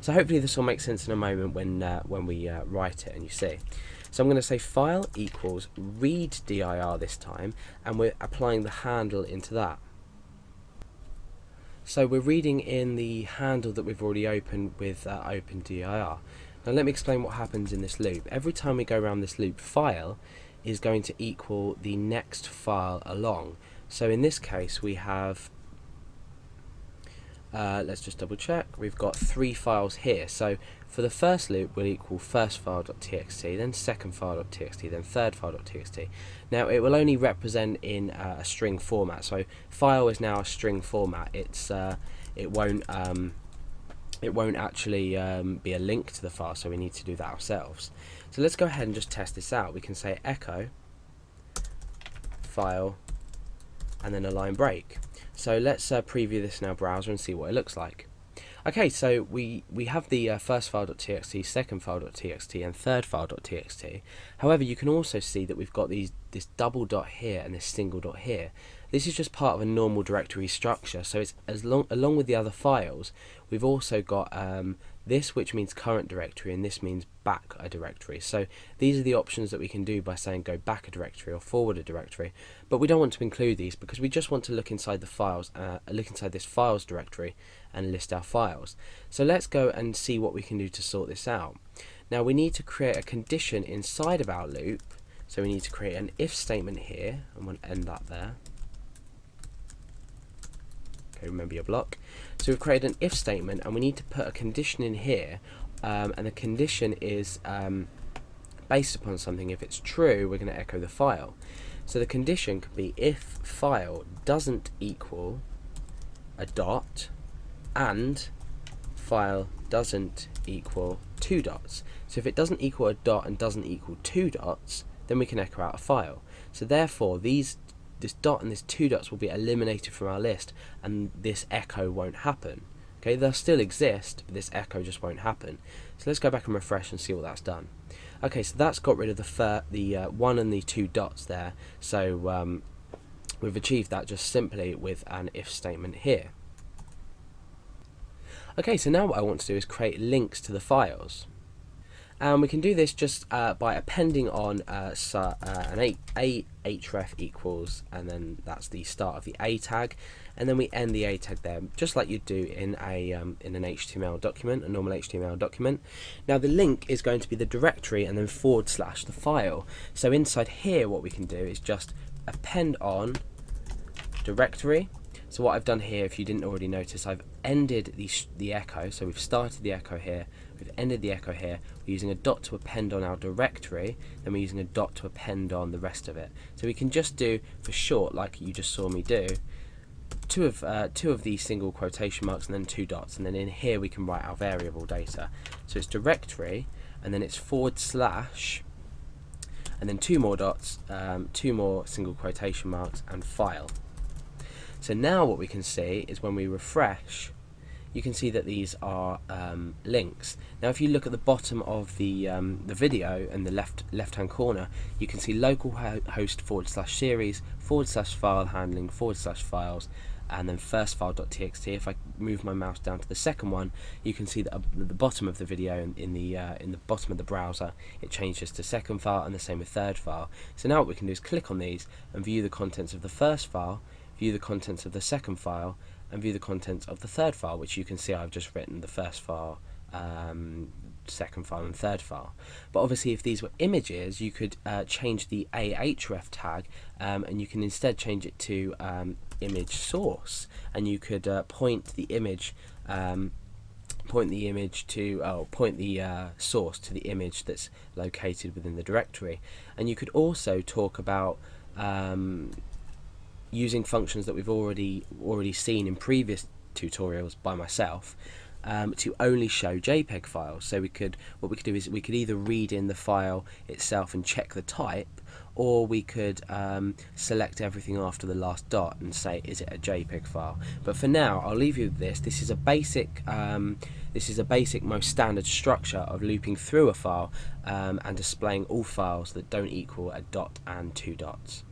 So hopefully this will make sense in a moment when we write it and you see. So I'm going to say file equals read dir this time, and we're applying the handle into that. So we're reading in the handle that we've already opened with open dir. Now let me explain what happens in this loop. Every time we go around this loop, file is going to equal the next file along. So in this case we have, let's just double check, we've got 3 files here. So for the first loop we'll equal first file.txt, then second file.txt, then third file.txt. Now it will only represent in a string format, so file is now a string format. It won't actually be a link to the file, so we need to do that ourselves. So let's go ahead and just test this out. We can say echo file and then a line break. So let's preview this in our browser and see what it looks like. Okay, so we have the first file.txt, second file.txt and third file.txt. However, you can also see that we've got this double dot here and this single dot here. This is just part of a normal directory structure, so it's along with the other files, we've also got this, which means current directory, and this means back a directory. So these are the options that we can do by saying go back a directory or forward a directory, but we don't want to include these because we just want to look inside the files, look inside this files directory and list our files. So let's go and see what we can do to sort this out. Now we need to create a condition inside of our loop, so we need to create an if statement here, and we'll end that there. Okay, remember your block. So we've created an if statement and we need to put a condition in here, and the condition is based upon something. If it's true, we're going to echo the file. So the condition could be if file doesn't equal a dot and file doesn't equal 2 dots. So if it doesn't equal a dot and doesn't equal 2 dots, then we can echo out a file. So therefore this dot and this 2 dots will be eliminated from our list, and this echo won't happen. Okay, they'll still exist, but this echo just won't happen. So let's go back and refresh and see what that's done. Okay, so that's got rid of the 1 and the 2 dots there. So we've achieved that just simply with an if statement here. Okay, so now what I want to do is create links to the files. And we can do this just by appending on an href equals, and then that's the start of the a tag, and then we end the a tag there, just like you'd do in an HTML document, a normal HTML document. Now the link is going to be the directory and then / the file. So inside here what we can do is just append on directory. So what I've done here, if you didn't already notice, I've ended the echo. So we've started the echo here, we've ended the echo here. We're using a dot to append on our directory, then we're using a dot to append on the rest of it. So we can just do, for short, like you just saw me do, two of these single quotation marks and then 2 dots, and then in here we can write our variable data. So it's directory, and then it's / and then 2 more dots, 2 more single quotation marks, and file. So now what we can see is when we refresh, you can see that these are links. Now if you look at the bottom of the video in the left hand corner, you can see localhost /series /file handling /files, and then first file.txt. If I move my mouse down to the second one, you can see that at the bottom of the video, in the bottom of the browser, it changes to second file, and the same with third file. So now what we can do is click on these and view the contents of the first file, view the contents of the second file, and view the contents of the third file, which you can see I've just written the first file, second file and third file. But obviously if these were images, you could change the ahref tag, and you can instead change it to image source, and you could point the source to the image that's located within the directory. And you could also talk about using functions that we've already seen in previous tutorials by myself, to only show JPEG files. So what we could do is we could either read in the file itself and check the type, or we could select everything after the last dot and say, is it a JPEG file? But for now, I'll leave you with this. This is a basic, most standard structure of looping through a file and displaying all files that don't equal a dot and 2 dots.